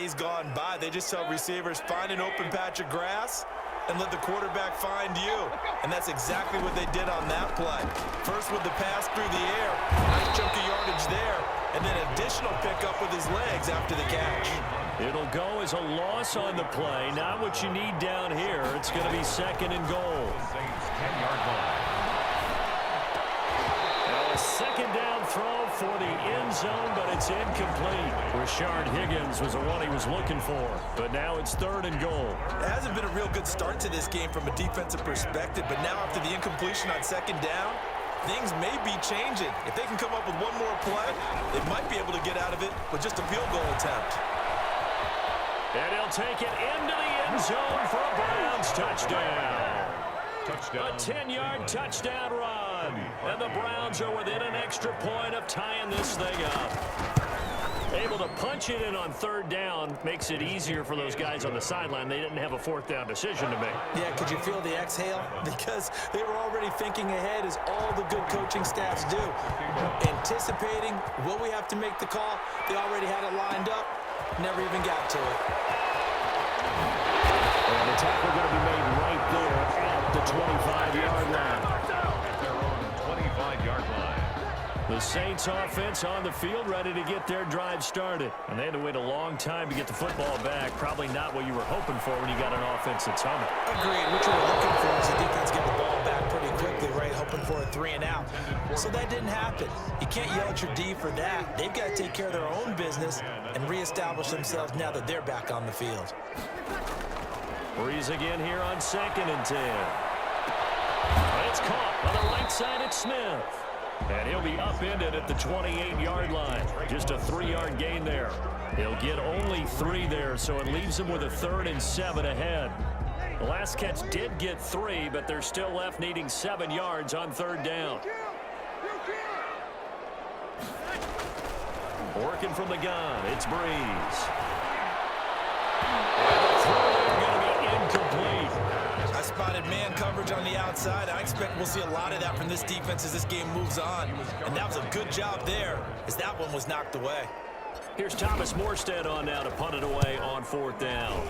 days gone by. They just tell receivers, find an open patch of grass and let the quarterback find you. And that's exactly what they did on that play. First with the pass through the air, nice chunk of yardage there, and then additional pickup with his legs after the catch. It'll go as a loss on the play. Not what you need down here. It's going to be 2nd and goal. 10-yard line. A 2nd down throw for the end zone, but it's incomplete. Rashard Higgins was the one he was looking for, but now it's 3rd and goal. It hasn't been a real good start to this game from a defensive perspective, but now after the incompletion on 2nd down, things may be changing. If they can come up with one more play, they might be able to get out of it with just a field goal attempt. And he'll take it into the end zone for a Browns touchdown. A 10-yard touchdown run. And the Browns are within an extra point of tying this thing up. Able to punch it in on 3rd down makes it easier for those guys on the sideline. They didn't have a 4th down decision to make. Yeah, could you feel the exhale? Because they were already thinking ahead, as all the good coaching staffs do. Anticipating, will we have to make the call? They already had it lined up. Never even got to it. And the tackle going to be made right there at the 25-yard line. Their own 25-yard line. The Saints offense on the field, ready to get their drive started. And they had to wait a long time to get the football back. Probably not what you were hoping for when you got an offense that's humming. Agreed. What you were looking for is the defense get the ball back pretty quickly, right? Hoping for a 3 and out. So that didn't happen. You can't yell at your D for that. They've got to take care of their own business and reestablish themselves now that they're back on the field. Brees again here on 2nd and 10. It's caught on the right side at Smith. And he'll be upended at the 28-yard line. Just a 3-yard gain there. He'll get only 3 there, so it leaves him with a 3rd and 7 ahead. The last catch did get 3, but they're still left needing 7 yards on 3rd down. Working from the gun, it's Brees. And the throw going to be incomplete. I spotted man coverage on the outside. I expect we'll see a lot of that from this defense as this game moves on. And that was a good job there, as that one was knocked away. Here's Thomas Morstead on now to punt it away on 4th down.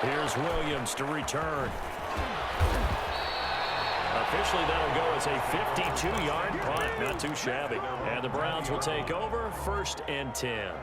Here's Williams to return. Officially, that'll go as a 52-yard punt. Not too shabby. And the Browns will take over 1st and 10.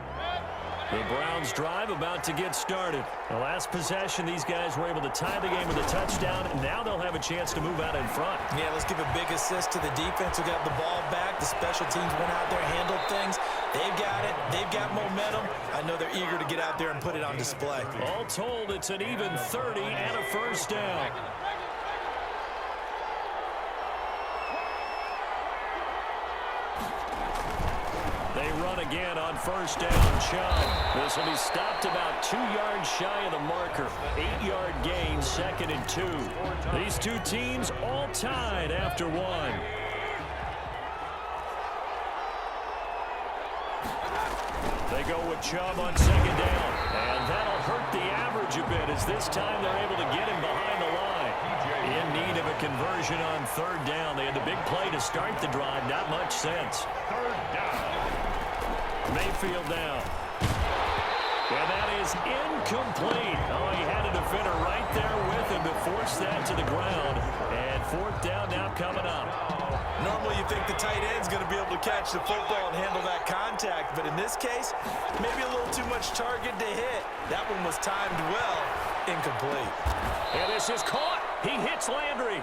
The Browns drive about to get started. The last possession, these guys were able to tie the game with a touchdown, and now they'll have a chance to move out in front. Yeah, let's give a big assist to the defense who got the ball back. The special teams went out there, handled things. They've got it. They've got momentum. I know they're eager to get out there and put it on display. All told, it's an even 30 and a 1st down. They run again on 1st down. Chubb. This will be stopped about 2 yards shy of the marker. 8-yard gain, 2nd and 2. These two teams all tied after 1. They go with Chubb on 2nd down. And that'll hurt the average a bit, as this time they're able to get him behind the line. In need of a conversion on 3rd down. They had the big play to start the drive. Not much sense. 3rd down. Mayfield down. And that is incomplete. Oh, he had a defender right there with him to force that to the ground. And 4th down now coming up. Normally you think the tight end's going to be able to catch the football and handle that contact, but in this case, maybe a little too much target to hit. That one was timed well. Incomplete. And this is caught. He hits Landry.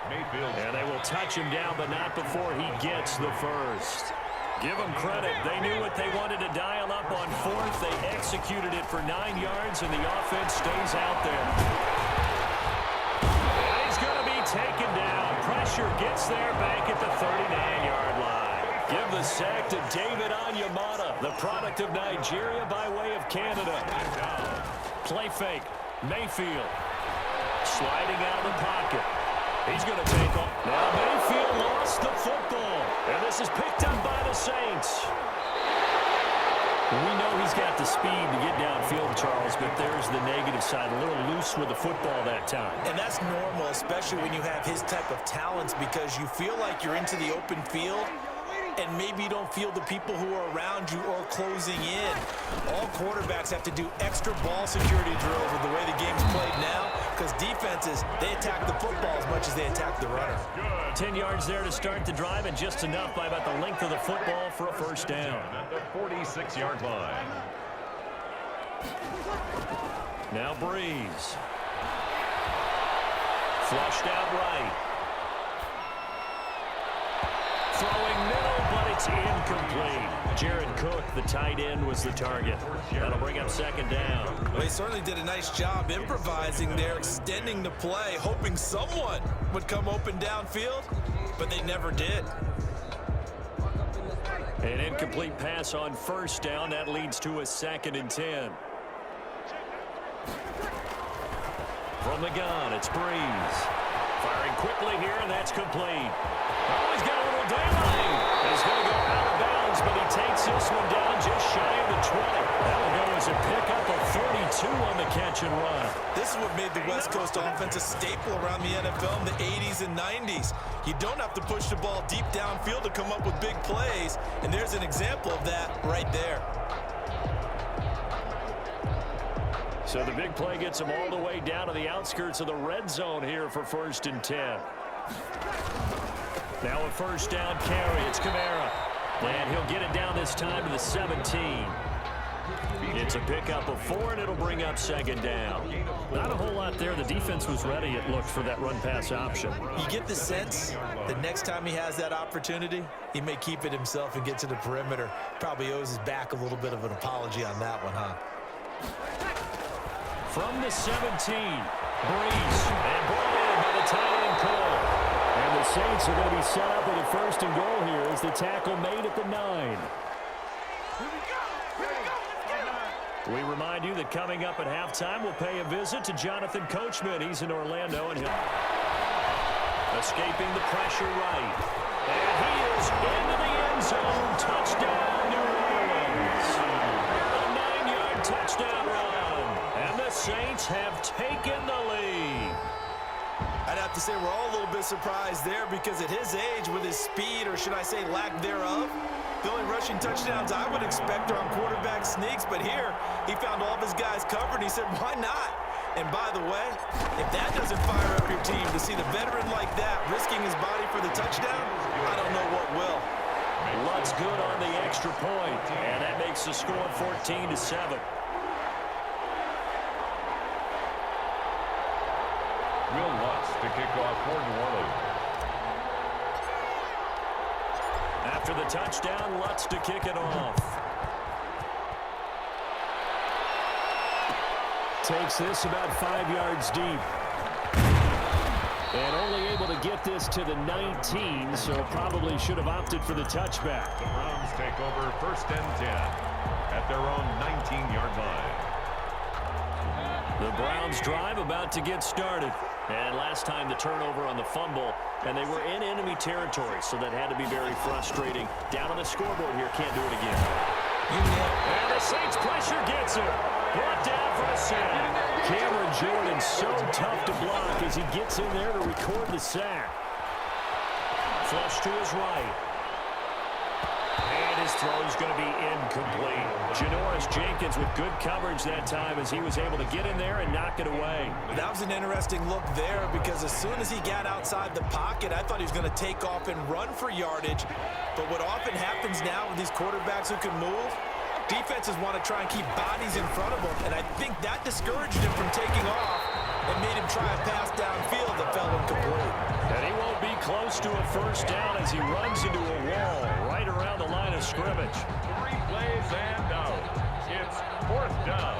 Mayfield. And they will touch him down, but not before he gets the first. Give them credit. They knew what they wanted to dial up on 4th. They executed it for 9 yards, and the offense stays out there. And he's going to be taken down. Pressure gets there back at the 39-yard line. Give the sack to David Onyemata, the product of Nigeria by way of Canada. Play fake. Mayfield sliding out of the pocket. He's going to take off. Now Mayfield lost the football. And this is picked up by the Saints. We know he's got the speed to get downfield, Charles, but there's the negative side. A little loose with the football that time. And that's normal, especially when you have his type of talents, because you feel like you're into the open field, and maybe you don't feel the people who are around you or closing in. All quarterbacks have to do extra ball security drills with the way the game's played now, because defenses, they attack the football as much as they attack the runner. 10 yards there to start the drive, and just enough by about the length of the football for a first down. At the 46-yard line. Now Breeze. Flushed out right. Throwing middle, but it's incomplete. Jared Cook, the tight end, was the target. That'll bring up second down. Well, he certainly did a nice job improvising there, extending the play, hoping someone would come open downfield, but they never did. An incomplete pass on first down. That leads to a 2nd and 10. From the gun, it's Breeze. Firing quickly here, and that's complete. Oh, he's got a little daylight. He's going to go out of bounds, but he takes this one down just shy of the 20. That'll go as a pickup of 32 on the catch and run. This is what made the West Coast offense a staple around the NFL in the 80s and 90s. You don't have to push the ball deep downfield to come up with big plays, and there's an example of that right there. So the big play gets him all the way down to the outskirts of the red zone here for 1st and 10. Now a first down carry. It's Kamara. And he'll get it down this time to the 17. It's a pickup of 4, and it'll bring up second down. Not a whole lot there. The defense was ready, it looked, for that run-pass option. You get the sense that next time he has that opportunity, he may keep it himself and get to the perimeter. Probably owes his back a little bit of an apology on that one, huh? From the 17, Breeze, and brought in by the tight end Cole. And the Saints are going to be set up with a 1st and goal here as the tackle made at the 9. We remind you that coming up at halftime, we'll pay a visit to Jonathan Coachman. He's in Orlando, and he'll escaping the pressure right. And he is into the end zone. Touchdown, New Orleans. A 9-yard touchdown run. And the Saints have taken the lead. I'd have to say we're all a little bit surprised there, because at his age, with his speed, or should I say lack thereof, the only rushing touchdowns I would expect are on quarterback sneaks. But here, he found all of his guys covered, and he said, why not? And by the way, if that doesn't fire up your team to see the veteran like that risking his body for the touchdown, I don't know what will. Lutz good on the extra point, and that makes the score 14-7. Will Lutz to kick off for New Orleans. After the touchdown, Lutz to kick it off. Takes this about 5 yards deep. And only able to get this to the 19, so probably should have opted for the touchback. The Browns take over 1st and 10 at their own 19-yard line. The Browns drive about to get started. And last time the turnover on the fumble, and they were in enemy territory, so that had to be very frustrating. Down on the scoreboard here, can't do it again. And the Saints pressure gets him. Brought down for a sack. Cameron Jordan so tough to block as he gets in there to record the sack. Flush to his right. And his throw is going to be incomplete. Janoris Jenkins with good coverage that time as he was able to get in there and knock it away. That was an interesting look there, because as soon as he got outside the pocket, I thought he was going to take off and run for yardage. But what often happens now with these quarterbacks who can move, defenses want to try and keep bodies in front of them, and I think that discouraged him from taking off and made him try a pass downfield that fell incomplete. And he won't be close to a first down as he runs into a wall right around the line of scrimmage. 3 plays and out. It's 4th down.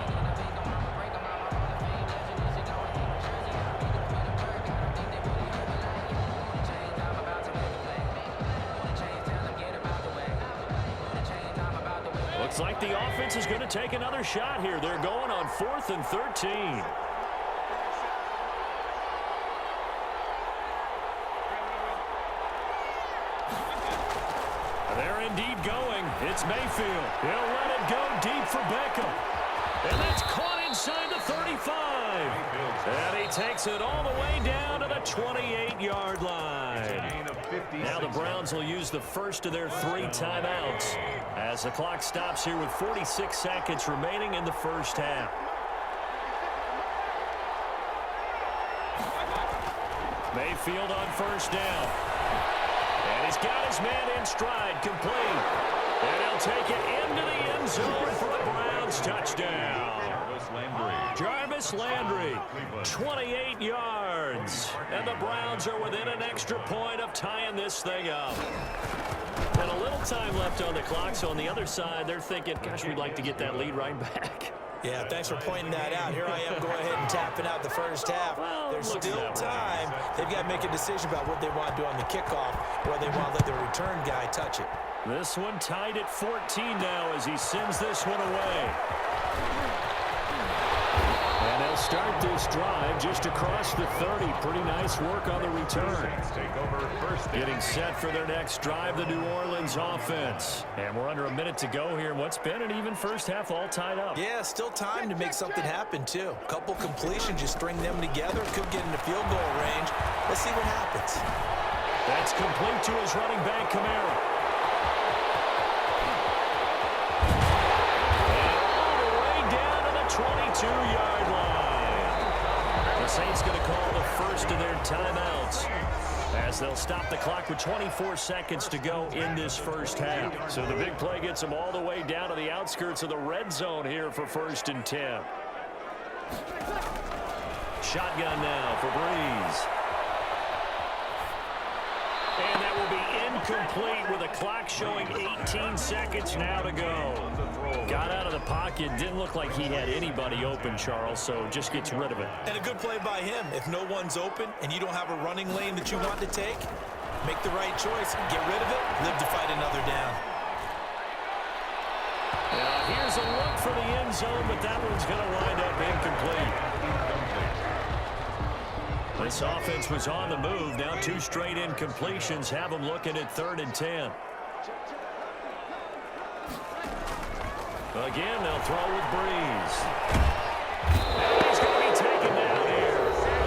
Looks like the offense is going to take another shot here. They're going on 4th and 13. They're indeed going. It's Mayfield. He'll let it go deep for Beckham. And that's caught inside the 35. And he takes it all the way down to the 28-yard line. Now the Browns will use the first of their 3 timeouts as the clock stops here with 46 seconds remaining in the first half. Mayfield on first down. And he's got his man in stride, complete. And he'll take it into the end zone for the Browns touchdown. Jarvis Landry, 28 yards. And the Browns are within an extra point of tying this thing up. And a little time left on the clock, so on the other side, they're thinking, gosh, we'd like to get that lead right back. Yeah, thanks for pointing that out. Here I am going ahead and tapping out the first half. Well, there's still time. They've got to make a decision about what they want to do on the kickoff, or they want to let the return guy touch it. This one tied at 14 now as he sends this one away. And they'll start this drive just across the 30. Pretty nice work on the return. Getting set for their next drive, the New Orleans offense. And we're under a minute to go here in what's been an even first half, all tied up. Yeah, still time to make something happen, too. A couple completions, just string them together. Could get into field goal range. Let's see what happens. That's complete to his running back, Kamara. And all the way down to the 22-yard line. The Saints going to call the first of their timeouts as they'll stop the clock with 24 seconds to go in this first half. So the big play gets them all the way down to the outskirts of the red zone here for 1st and 10. Shotgun now for Brees. And that will be incomplete with a clock showing 18 seconds now to go. Got out of the pocket. Didn't look like he had anybody open, Charles, so just gets rid of it. And a good play by him. If no one's open and you don't have a running lane that you want to take, make the right choice. Get rid of it. Live to fight another down. Now here's a look for the end zone, but that one's going to wind up incomplete. This offense was on the move. Now 2 straight incompletions have them looking at 3rd and 10. Again, they'll throw with Brees. And he's going to be taken down here.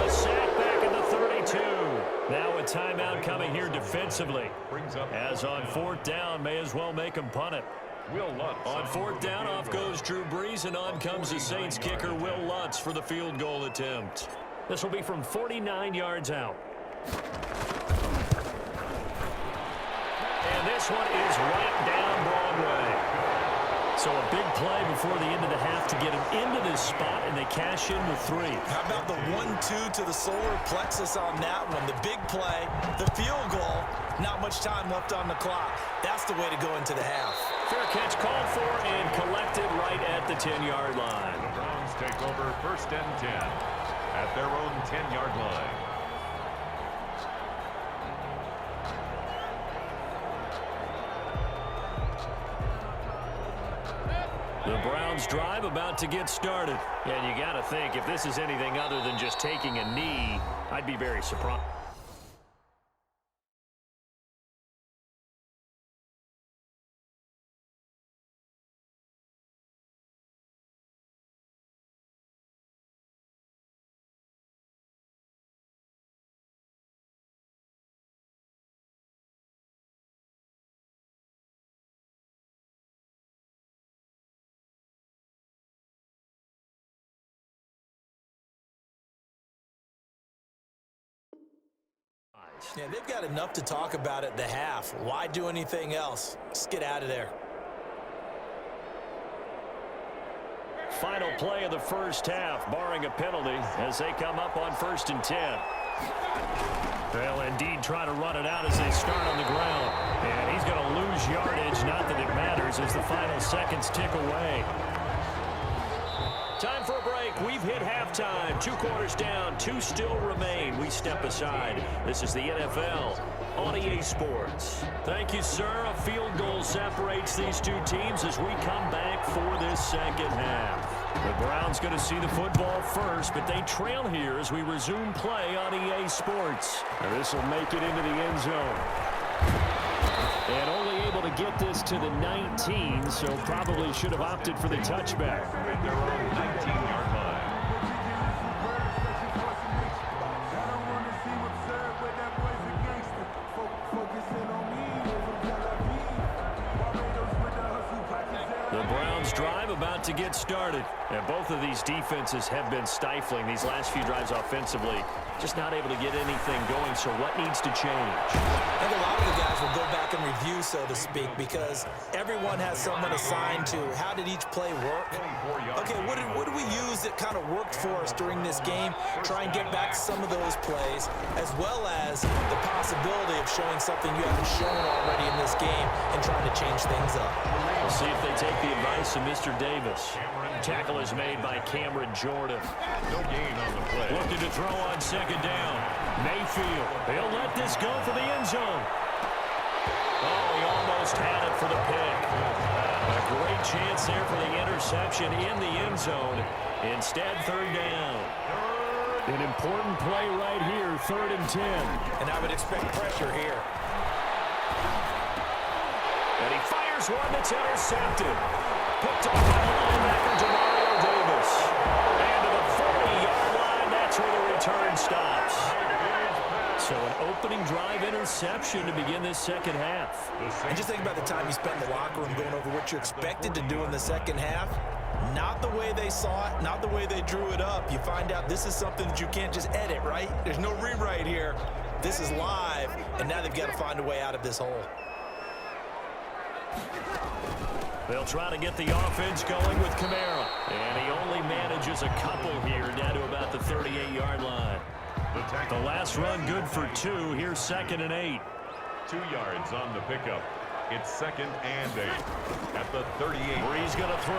A sack back at the 32. Now a timeout coming here defensively. As on 4th down, may as well make him punt it. On 4th down, off goes Drew Brees, and on comes the Saints kicker, Will Lutz, for the field goal attempt. This will be from 49 yards out. And this one is right down Broadway. So a big play before the end of the half to get him into this spot, and they cash in with 3. How about the 1-2 to the solar plexus on that one? The big play, the field goal, not much time left on the clock. That's the way to go into the half. Fair catch called for and collected right at the 10-yard line. The Browns take over 1st and 10 at their own 10-yard line. The Browns drive about to get started. And you got to think, if this is anything other than just taking a knee, I'd be very surprised. Yeah, they've got enough to talk about at the half. Why do anything else? Let's get out of there. Final play of the first half, barring a penalty, as they come up on 1st and 10. They'll indeed try to run it out as they start on the ground. And he's going to lose yardage, not that it matters, as the final seconds tick away. Time for a break. We've hit halftime. 2 quarters down. 2 still remain. We step aside. This is the NFL on EA Sports. Thank you, sir. A field goal separates these 2 teams as we come back for this second half. The Browns going to see the football first, but they trail here as we resume play on EA Sports. This will make it into the end zone. And only able to get this to the 19, so probably should have opted for the touchback. At their own 19-yard line. The Browns drive about to get started. And both of these defenses have been stifling these last few drives offensively. Just not able to get anything going, so what needs to change? I think a lot of the guys will go back and review, so to speak, because everyone has someone assigned to how did each play work. Okay, what did we use that kind of worked for us during this game? Try and get back some of those plays, as well as the possibility of showing something you haven't shown already in this game and trying to change things up. We'll see if they take the advice of Mr. Davis. Tackle is made by Cameron Jordan. No gain on the play. Looking to throw on second down. Mayfield. He'll let this go for the end zone. Oh, he almost had it for the pick. A great chance there for the interception in the end zone. Instead, third down. An important play right here, 3rd and 10. And I would expect pressure here. And he fires one that's intercepted. Picked off by the linebacker, Demario Davis. And to the 40-yard line, that's where the return stops. So an opening drive interception to begin this second half. And just think about the time you spent in the locker room going over what you expected to do in the second half. Not the way they saw it, not the way they drew it up. You find out this is something that you can't just edit, right? There's no rewrite here. This is live, and now they've got to find a way out of this hole. They'll try to get the offense going with Kamara. And he only manages a couple here down to about the 38-yard line. The last run good for 2. Here's 2nd and 8. 2 yards on the pickup. It's 2nd and 8 at the 38. Brees going to throw.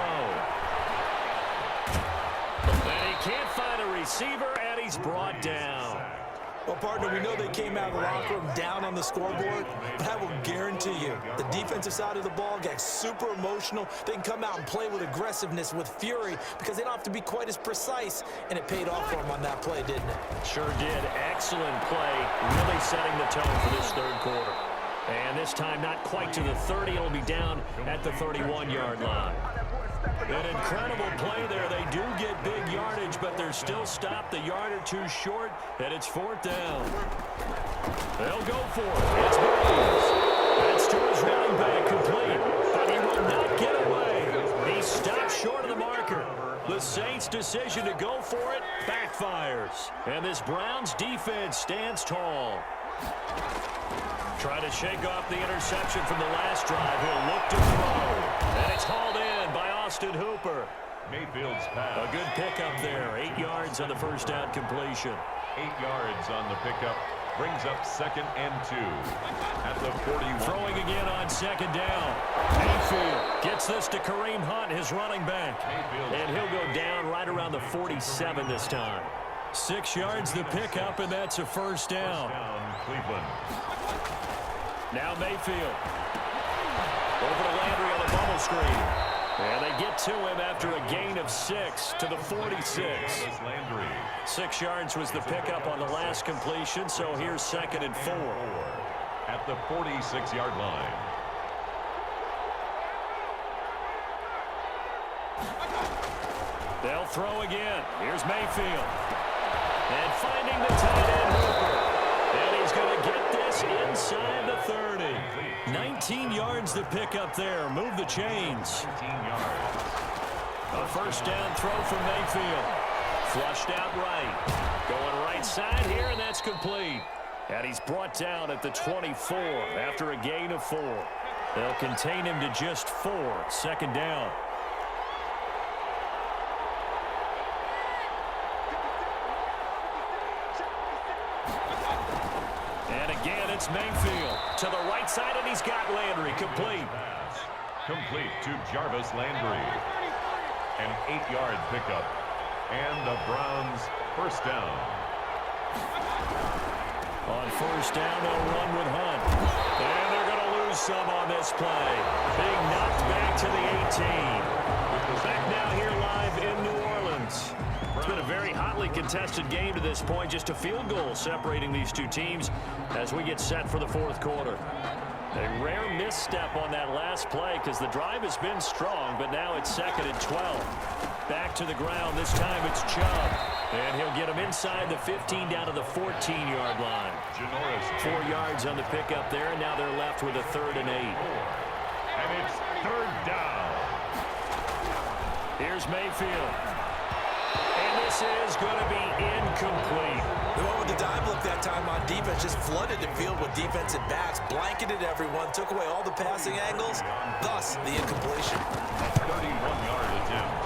And he can't find a receiver, and he's brought down. Well, partner, we know they came out of the locker room down on the scoreboard, but I will guarantee you the defensive side of the ball got super emotional. They can come out and play with aggressiveness, with fury, because they don't have to be quite as precise, and it paid off for them on that play, didn't it? Sure did. Excellent play, really setting the tone for this third quarter. And this time not quite to the 30. It'll be down at the 31-yard line. An incredible play there. They do get big yardage, but they're still stopped a yard or two short, and it's 4th down. They'll go for it. It's Brees. That's to his running back, complete, but he will not get away. He stops short of the marker. The Saints' decision to go for it backfires, and this Browns defense stands tall. Try to shake off the interception from the last drive. He'll look to throw. And it's hauled in by Austin Hooper. Mayfield's pass. A good pickup there. 8 yards on the first down completion. 8 yards on the pickup. Brings up 2nd and 2 at the 41. Throwing again on second down. Mayfield gets this to Kareem Hunt, his running back. And he'll go down right around the 47 this time. 6 yards the pickup, and that's a first down. Cleveland. Now Mayfield. Over to Landry on the bubble screen. And they get to him after a gain of 6 to the 46. 6 yards was the pickup on the last completion, so here's 2nd and 4. At the 46-yard line. They'll throw again. Here's Mayfield. And finding the tight end Hooper. And he's going to get this inside the 30. 19 yards to pick up there. Move the chains. 19 yards. A first down throw from Mayfield. Flushed out right. Going right side here, and that's complete. And he's brought down at the 24 after a gain of 4. They'll contain him to just 4. 2nd down. It's Mayfield to the right side, and he's got Landry complete. Complete to Jarvis Landry. An 8-yard pickup. And the Browns first down. On first down, they'll run with Hunt. And they're going to lose some on this play. Being knocked back to the 18. Back now here live in New Orleans. It's been a very hotly contested game to this point. Just a field goal separating these two teams as we get set for the fourth quarter. A rare misstep on that last play because the drive has been strong, but now it's 2nd and 12. Back to the ground. This time it's Chubb. And he'll get him inside the 15 down to the 14-yard line. 4 yards on the pickup there, and now they're left with a 3rd and 8. And it's 3rd down. Here's Mayfield. And this is going to be incomplete. The one with the dive look that time on defense just flooded the field with defensive backs, blanketed everyone, took away all the passing angles, thus the incompletion. A 31-yard attempt.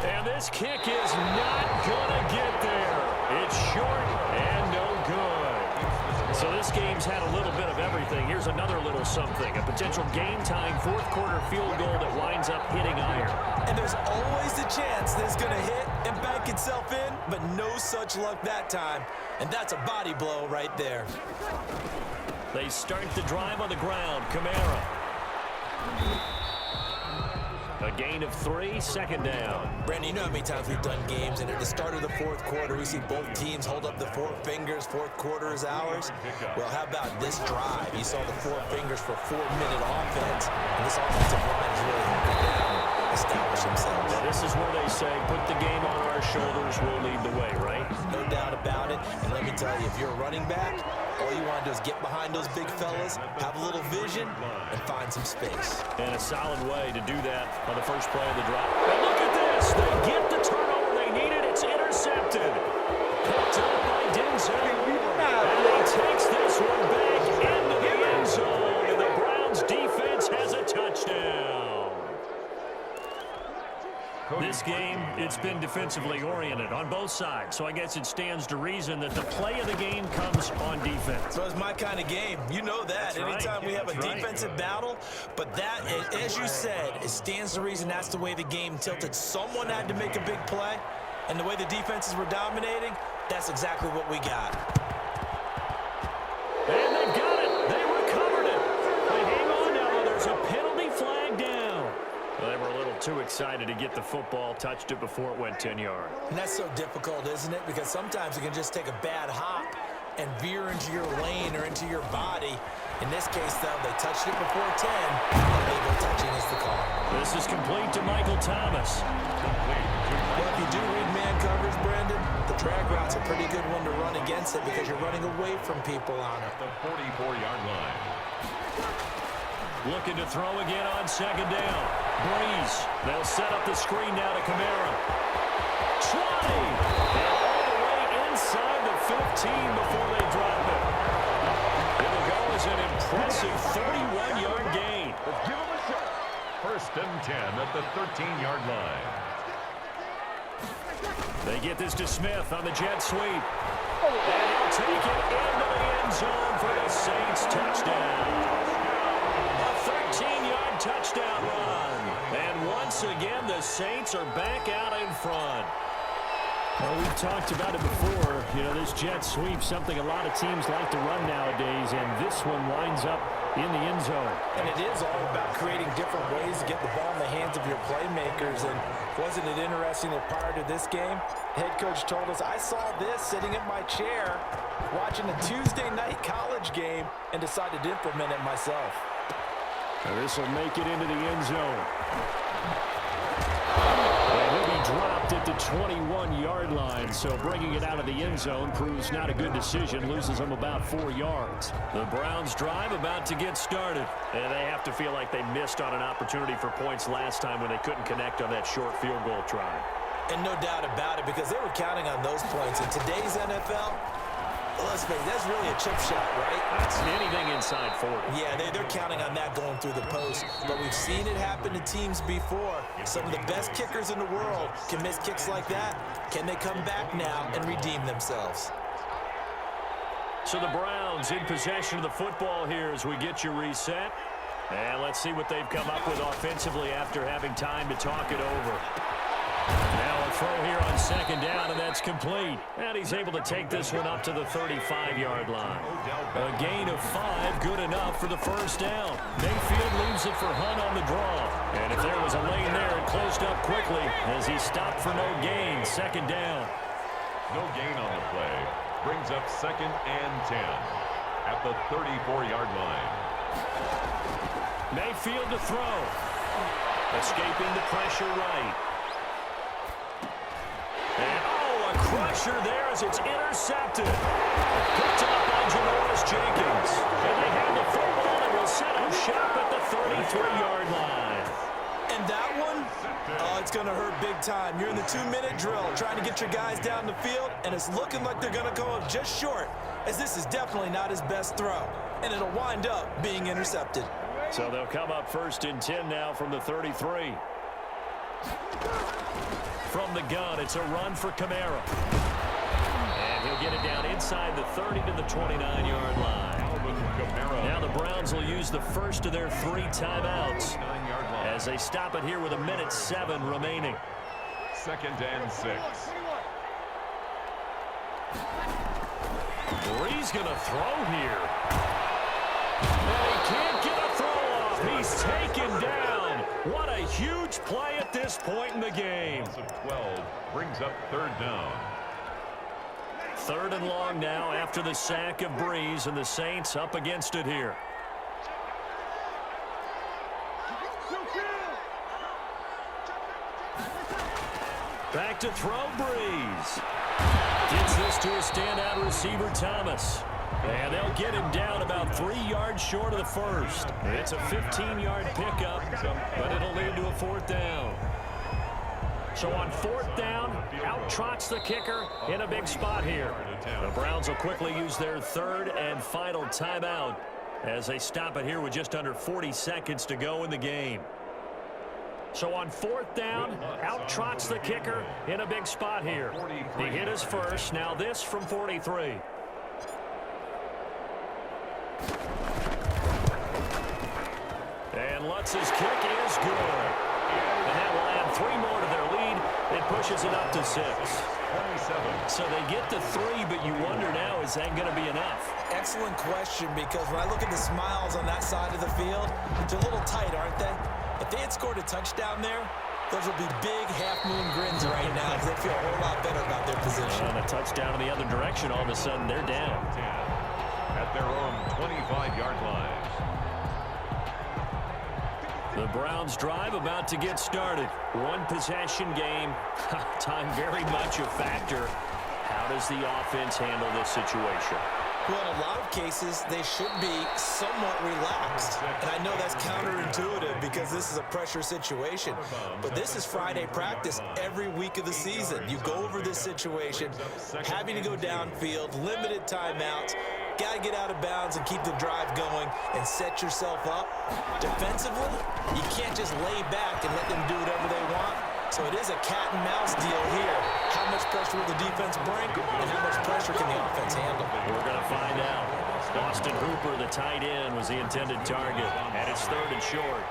And this kick is not going to get there. It's short and no good. So this game's had a little bit of everything. Here's another little something. A potential game-tying 4th-quarter field goal that winds up hitting iron. And there's always the chance that it's going to hit and bank itself in, but no such luck that time. And that's a body blow right there. They start the drive on the ground. Kamara. A gain of 3, 2nd down. Brandon, you know how many times we've done games, and at the start of the 4th quarter, we see both teams hold up the 4 fingers, 4th quarter is ours. Well, how about this drive? You saw the 4 fingers for 4-minute offense, and this offensive line is really hunkered down and establish themselves. Well, this is where they say, put the game on our shoulders, we'll lead the way, right? No doubt about it, and let me tell you, if you're a running back, all you want to do is get behind those big fellas, have a little vision, and find some space. And a solid way to do that on the first play of the drive. And look at this. They get the turnover they needed. It's intercepted. Picked up by Denzel. And he takes this one back into the end zone. And the Browns defense has a touchdown. This game, it's been defensively oriented on both sides, so I guess it stands to reason that the play of the game comes on defense. So it's my kind of game. You know that. That's Anytime right. we have a That's right. defensive battle, but that, as you said, it stands to reason that's the way the game tilted. Someone had to make a big play, and the way the defenses were dominating, that's exactly what we got. And they've got it. They recovered it. They hang on now. There's a penalty flag down. Well, they were a little too excited to get the football, touched it before it went 10 yards. And that's so difficult, isn't it? Because sometimes you can just take a bad hop and veer into your lane or into your body. In this case, though, they touched it before 10. Illegal touching is the call. This is complete to Michael Thomas. Well, if you do read man coverage, Brandon, the drag route's a pretty good one to run against it because you're running away from people on it. The 44-yard line. Looking to throw again on 2nd down. Brees. They'll set up the screen now to Kamara. 20. And all the way inside the 15 before they drop it. It'll go as an impressive 31-yard gain. Let's give him a shot. 1st and 10 at the 13-yard line. They get this to Smith on the jet sweep. And he'll take it into the end zone for the Saints touchdown. A 13-yard touchdown run. And once again, the Saints are back out in front. Well, we've talked about it before. You know, this jet sweep, something a lot of teams like to run nowadays, and this one winds up in the end zone. And it is all about creating different ways to get the ball in the hands of your playmakers. And wasn't it interesting that prior to this game, head coach told us, I saw this sitting in my chair watching a Tuesday night college game and decided to implement it myself. And this will make it into the end zone. And he'll be dropped at the 21-yard line, so bringing it out of the end zone proves not a good decision, loses them about 4 yards. The Browns drive about to get started, and they have to feel like they missed on an opportunity for points last time when they couldn't connect on that short field goal try. And no doubt about it, because they were counting on those points. In today's NFL, let's face it, that's really a chip shot, right? That's anything inside 40. Yeah, they're counting on that going through the post. But we've seen it happen to teams before. Some of the best kickers in the world can miss kicks like that. Can they come back now and redeem themselves? So the Browns in possession of the football here as we get you reset. And let's see what they've come up with offensively after having time to talk it over. Now a throw here on 2nd down, and that's complete. And he's able to take this one up to the 35-yard line. A gain of 5, good enough for the 1st down. Mayfield leaves it for Hunt on the draw. And if there was a lane there, it closed up quickly as he stopped for no gain. 2nd down. No gain on the play. Brings up 2nd and 10 at the 34-yard line. Mayfield to throw. Escaping the pressure right. And, a crusher there as it's intercepted. Picked up by Janoris Jenkins. And they have the football and will set up shop at the 33-yard line. And that one, it's going to hurt big time. You're in the 2-minute drill trying to get your guys down the field, and it's looking like they're going to go up just short, as this is definitely not his best throw. And it'll wind up being intercepted. So they'll come up 1st and 10 now from the 33. From the gun, it's a run for Kamara. And he'll get it down inside the 30 to the 29-yard line. Now the Browns will use the first of their 3 timeouts as they stop it here with 1:07 remaining. 2nd and 6. Brees going to throw here. And he can't get a throw off. He's taken down. What a huge play at this point in the game. 12 brings up 3rd down. 3rd and long now after the sack of Brees, and the Saints up against it here. Back to throw, Brees. Gets this to a standout receiver, Thomas. And they'll get him down about 3 yards short of the first. It's a 15-yard pickup, but it'll lead to a 4th down. So on 4th down, out trots the kicker in a big spot here. The Browns will quickly use their 3rd and final timeout as they stop it here with just under 40 seconds to go in the game. So on 4th down, out trots the kicker in a big spot here. He hit his first. Now this from 43. And Lutz's kick is good. And that will add 3 more to their lead. It pushes it up to 6. 27. So they get to 3, but you wonder now, is that going to be enough? Excellent question, because when I look at the smiles on that side of the field, they're a little tight, aren't they? If they had scored a touchdown there, those would be big half-moon grins right now because they feel a whole lot better about their position. And a touchdown in the other direction, all of a sudden they're down. At their own 25-yard line. The Browns drive about to get started. 1 possession game. Time very much a factor. How does the offense handle this situation? Well, in a lot of cases, they should be somewhat relaxed. And I know that's counterintuitive because this is a pressure situation. But this is Friday practice every week of the season. You go over this situation, having to go downfield, limited timeouts, got to get out of bounds and keep the drive going and set yourself up. Defensively, you can't just lay back and let them do whatever they want. So it is a cat and mouse deal here. How much pressure will the defense bring, and how much pressure can the offense handle? We're going to find out. Austin Hooper, the tight end, was the intended target, and it's 3rd and short.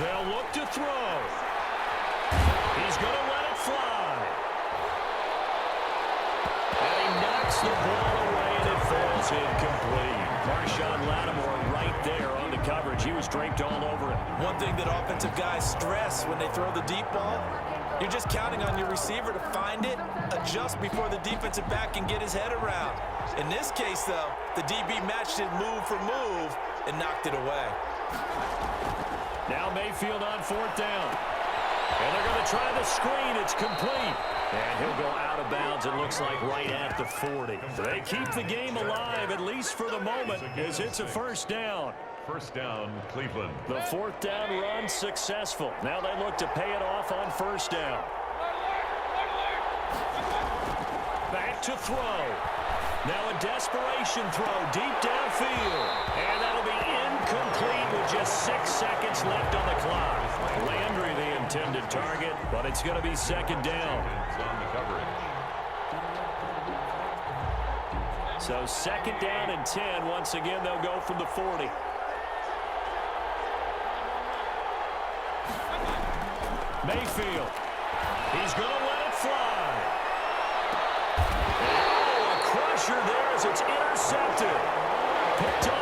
They'll look to throw. He's going to let it fly. And he knocks the ball away, and it falls incomplete. Marshawn Lattimore right there on the coverage. He was draped all over it. One thing that offensive guys stress when they throw the deep ball, you're just counting on your receiver to find it, adjust before the defensive back can get his head around. In this case, though, the DB matched it move for move and knocked it away. Now Mayfield on 4th down. And they're going to try the screen. It's complete. And he'll go out of bounds, it looks like, right at the 40. They keep the game alive, at least for the moment, as it's a 1st down. 1st down, Cleveland. The 4th down run successful. Now they look to pay it off on 1st down. Back to throw. Now a desperation throw deep downfield. And that'll be incomplete with just 6 seconds left on the clock. Landry the intended target, but it's going to be 2nd down. On the coverage. So 2nd down and 10. Once again, they'll go from the 40. Mayfield. He's going to let it fly. Oh, a crusher there as it's intercepted. Picked up